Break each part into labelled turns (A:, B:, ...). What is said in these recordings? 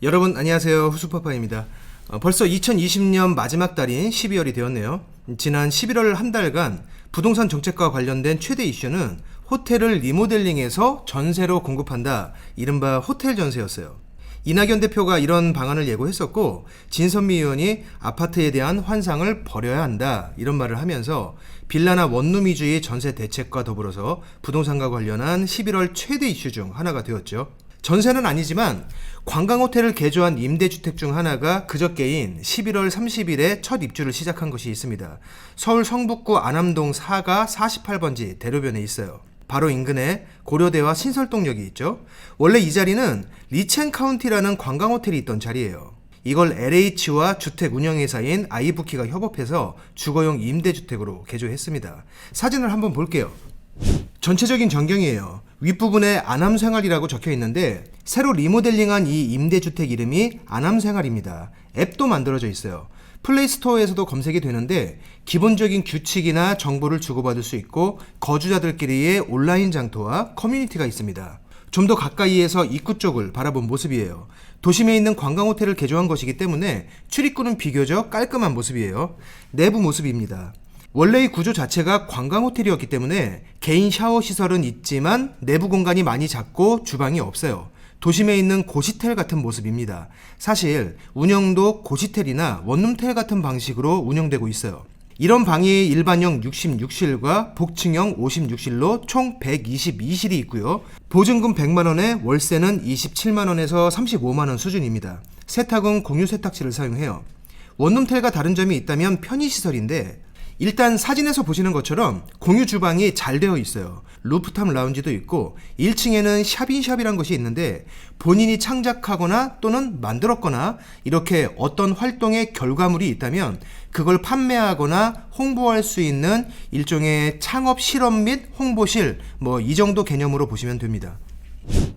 A: 여러분 안녕하세요. 후수파파입니다. 벌써 2020년 마지막 달인 12월이 되었네요. 지난 11월 한 달간 부동산 정책과 관련된 최대 이슈는 호텔을 리모델링해서 전세로 공급한다, 이른바 호텔 전세였어요. 이낙연 대표가 이런 방안을 예고했었고, 진선미 의원이 아파트에 대한 환상을 버려야 한다, 이런 말을 하면서 빌라나 원룸 위주의 전세 대책과 더불어서 부동산과 관련한 11월 최대 이슈 중 하나가 되었죠. 전세는 아니지만 관광호텔을 개조한 임대주택 중 하나가 그저께인 11월 30일에 첫 입주를 시작한 것이 있습니다. 서울 성북구 안암동 4가 48번지 대로변에 있어요. 바로 인근에 고려대와 신설동역이 있죠. 원래 이 자리는 리첸카운티라는 관광호텔이 있던 자리예요. 이걸 LH와 주택 운영회사인 아이부키가 협업해서 주거용 임대주택으로 개조했습니다. 사진을 한번 볼게요. 전체적인 전경이에요. 윗부분에 안암생활이라고 적혀 있는데 새로 리모델링한 이 임대주택 이름이 안암생활입니다. 앱도 만들어져 있어요. 플레이스토어에서도 검색이 되는데 기본적인 규칙이나 정보를 주고받을 수 있고 거주자들끼리의 온라인 장터와 커뮤니티가 있습니다. 좀 더 가까이에서 입구 쪽을 바라본 모습이에요. 도심에 있는 관광호텔을 개조한 것이기 때문에 출입구는 비교적 깔끔한 모습이에요. 내부 모습입니다. 원래의 구조 자체가 관광호텔이었기 때문에 개인 샤워 시설은 있지만 내부 공간이 많이 작고 주방이 없어요. 도심에 있는 고시텔 같은 모습입니다. 사실 운영도 고시텔이나 원룸텔 같은 방식으로 운영되고 있어요. 이런 방이 일반형 66실과 복층형 56실로 총 122실이 있고요. 보증금 100만원에 월세는 27만원에서 35만원 수준입니다. 세탁은 공유 세탁실을 사용해요. 원룸텔과 다른 점이 있다면 편의시설인데, 일단 사진에서 보시는 것처럼 공유 주방이 잘 되어 있어요. 루프탑 라운지도 있고 1층에는 샵인샵이란 것이 있는데 본인이 창작하거나 또는 만들었거나 이렇게 어떤 활동의 결과물이 있다면 그걸 판매하거나 홍보할 수 있는 일종의 창업 실험 및 홍보실, 이 정도 개념으로 보시면 됩니다.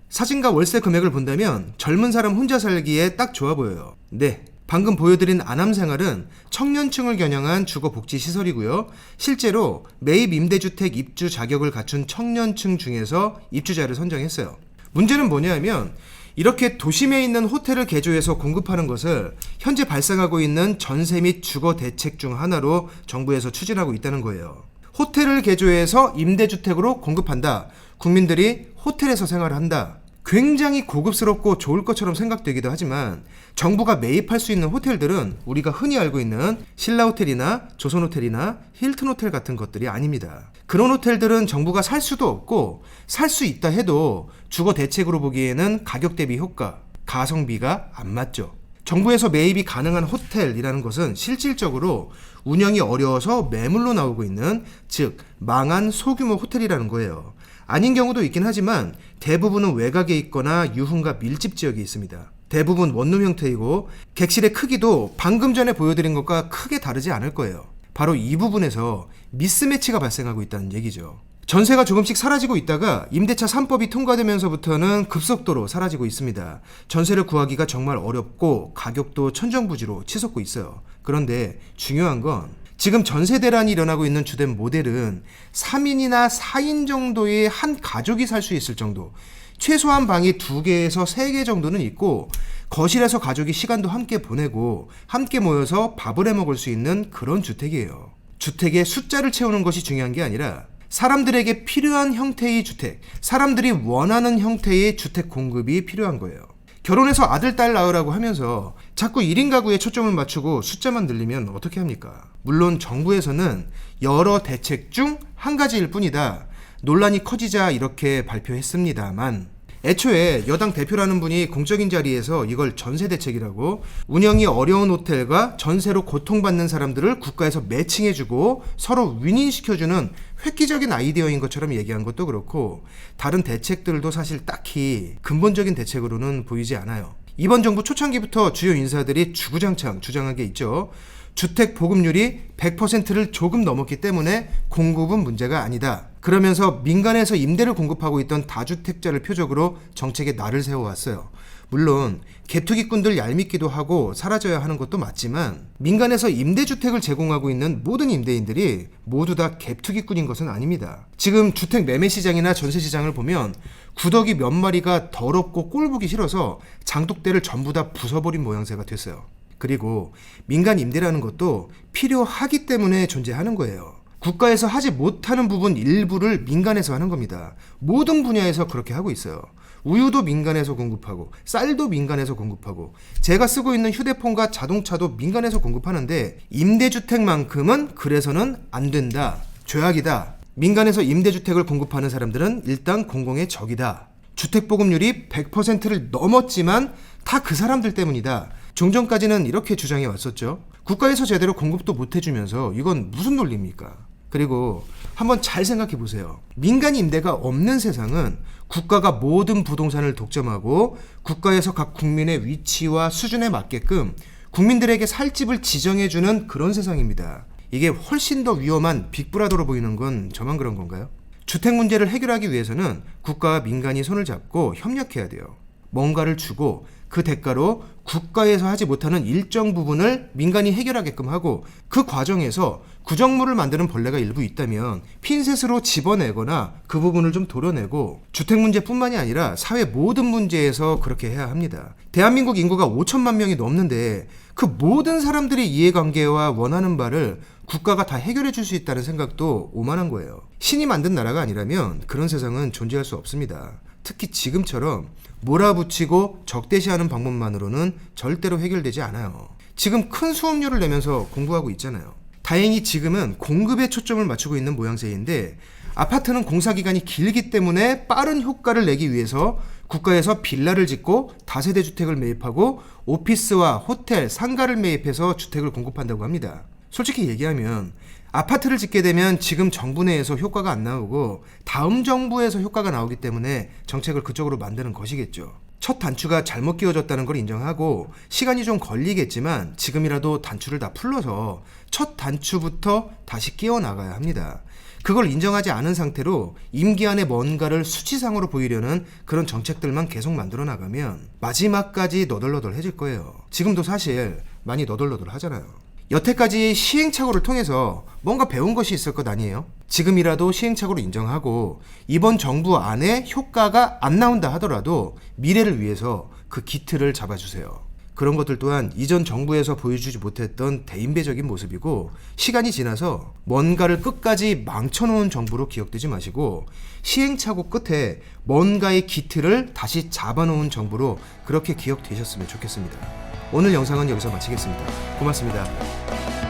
A: 사진과 월세 금액을 본다면 젊은 사람 혼자 살기에 딱 좋아 보여요. 네, 방금 보여드린 안암생활은 청년층을 겨냥한 주거복지시설이고요. 실제로 매입 임대주택 입주 자격을 갖춘 청년층 중에서 입주자를 선정했어요. 문제는 뭐냐면 이렇게 도심에 있는 호텔을 개조해서 공급하는 것을 현재 발생하고 있는 전세 및 주거 대책 중 하나로 정부에서 추진하고 있다는 거예요. 호텔을 개조해서 임대주택으로 공급한다. 국민들이 호텔에서 생활을 한다. 굉장히 고급스럽고 좋을 것처럼 생각되기도 하지만 정부가 매입할 수 있는 호텔들은 우리가 흔히 알고 있는 신라호텔이나 조선호텔이나 힐튼호텔 같은 것들이 아닙니다. 그런 호텔들은 정부가 살 수도 없고 살 수 있다 해도 주거 대책으로 보기에는 가격 대비 효과, 가성비가 안 맞죠. 정부에서 매입이 가능한 호텔이라는 것은 실질적으로 운영이 어려워서 매물로 나오고 있는, 즉 망한 소규모 호텔이라는 거예요. 아닌 경우도 있긴 하지만 대부분은 외곽에 있거나 유흥가 밀집 지역에 있습니다. 대부분 원룸 형태이고 객실의 크기도 방금 전에 보여드린 것과 크게 다르지 않을 거예요. 바로 이 부분에서 미스매치가 발생하고 있다는 얘기죠. 전세가 조금씩 사라지고 있다가 임대차 3법이 통과되면서부터는 급속도로 사라지고 있습니다. 전세를 구하기가 정말 어렵고 가격도 천정부지로 치솟고 있어요. 그런데 중요한 건 지금 전세 대란이 일어나고 있는 주된 모델은 3인이나 4인 정도의 한 가족이 살 수 있을 정도, 최소한 방이 2개에서 3개 정도는 있고 거실에서 가족이 시간도 함께 보내고 함께 모여서 밥을 해 먹을 수 있는 그런 주택이에요. 주택의 숫자를 채우는 것이 중요한 게 아니라 사람들에게 필요한 형태의 주택, 사람들이 원하는 형태의 주택 공급이 필요한 거예요. 결혼해서 아들, 딸 낳으라고 하면서 자꾸 1인 가구에 초점을 맞추고 숫자만 늘리면 어떻게 합니까? 물론 정부에서는 여러 대책 중 한 가지일 뿐이다, 논란이 커지자 이렇게 발표했습니다만, 애초에 여당 대표라는 분이 공적인 자리에서 이걸 전세 대책이라고, 운영이 어려운 호텔과 전세로 고통받는 사람들을 국가에서 매칭해주고 서로 윈윈시켜주는 획기적인 아이디어인 것처럼 얘기한 것도 그렇고, 다른 대책들도 사실 딱히 근본적인 대책으로는 보이지 않아요. 이번 정부 초창기부터 주요 인사들이 주구장창 주장한 게 있죠. 주택 보급률이 100%를 조금 넘었기 때문에 공급은 문제가 아니다. 그러면서 민간에서 임대를 공급하고 있던 다주택자를 표적으로 정책에 날을 세워왔어요. 물론 개투기꾼들 얄밉기도 하고 사라져야 하는 것도 맞지만 민간에서 임대주택을 제공하고 있는 모든 임대인들이 모두 다 개투기꾼인 것은 아닙니다. 지금 주택 매매 시장이나 전세 시장을 보면 구더기 몇 마리가 더럽고 꼴보기 싫어서 장독대를 전부 다 부숴버린 모양새가 됐어요. 그리고 민간 임대라는 것도 필요하기 때문에 존재하는 거예요. 국가에서 하지 못하는 부분 일부를 민간에서 하는 겁니다. 모든 분야에서 그렇게 하고 있어요. 우유도 민간에서 공급하고 쌀도 민간에서 공급하고 제가 쓰고 있는 휴대폰과 자동차도 민간에서 공급하는데 임대주택만큼은 그래서는 안 된다. 죄악이다. 민간에서 임대주택을 공급하는 사람들은 일단 공공의 적이다. 주택보급률이 100%를 넘었지만 다 그 사람들 때문이다. 종전까지는 이렇게 주장해 왔었죠. 국가에서 제대로 공급도 못 해주면서 이건 무슨 논리입니까? 그리고 한번 잘 생각해 보세요. 민간 임대가 없는 세상은 국가가 모든 부동산을 독점하고 국가에서 각 국민의 위치와 수준에 맞게끔 국민들에게 살 집을 지정해주는 그런 세상입니다. 이게 훨씬 더 위험한 빅브라더로 보이는 건 저만 그런 건가요? 주택 문제를 해결하기 위해서는 국가와 민간이 손을 잡고 협력해야 돼요. 뭔가를 주고 그 대가로 국가에서 하지 못하는 일정 부분을 민간이 해결하게끔 하고 그 과정에서 구정물을 만드는 벌레가 일부 있다면 핀셋으로 집어내거나 그 부분을 좀 도려내고 주택 문제뿐만이 아니라 사회 모든 문제에서 그렇게 해야 합니다. 대한민국 인구가 5천만 명이 넘는데 그 모든 사람들의 이해관계와 원하는 바를 국가가 다 해결해 줄 수 있다는 생각도 오만한 거예요. 신이 만든 나라가 아니라면 그런 세상은 존재할 수 없습니다. 특히 지금처럼 몰아붙이고 적대시하는 방법만으로는 절대로 해결되지 않아요. 지금 큰 수업료를 내면서 공부하고 있잖아요. 다행히 지금은 공급에 초점을 맞추고 있는 모양새인데 아파트는 공사기간이 길기 때문에 빠른 효과를 내기 위해서 국가에서 빌라를 짓고 다세대 주택을 매입하고 오피스와 호텔, 상가를 매입해서 주택을 공급한다고 합니다. 솔직히 얘기하면 아파트를 짓게 되면 지금 정부 내에서 효과가 안 나오고 다음 정부에서 효과가 나오기 때문에 정책을 그쪽으로 만드는 것이겠죠. 첫 단추가 잘못 끼워졌다는 걸 인정하고 시간이 좀 걸리겠지만 지금이라도 단추를 다 풀러서 첫 단추부터 다시 끼워 나가야 합니다. 그걸 인정하지 않은 상태로 임기 안에 뭔가를 수치상으로 보이려는 그런 정책들만 계속 만들어 나가면 마지막까지 너덜너덜해질 거예요. 지금도 사실 많이 너덜너덜 하잖아요. 여태까지 시행착오를 통해서 뭔가 배운 것이 있을 것 아니에요? 지금이라도 시행착오로 인정하고 이번 정부 안에 효과가 안 나온다 하더라도 미래를 위해서 그 기틀을 잡아주세요. 그런 것들 또한 이전 정부에서 보여주지 못했던 대인배적인 모습이고 시간이 지나서 뭔가를 끝까지 망쳐놓은 정부로 기억되지 마시고 시행착오 끝에 뭔가의 기틀을 다시 잡아놓은 정부로 그렇게 기억되셨으면 좋겠습니다. 오늘 영상은 여기서 마치겠습니다. 고맙습니다.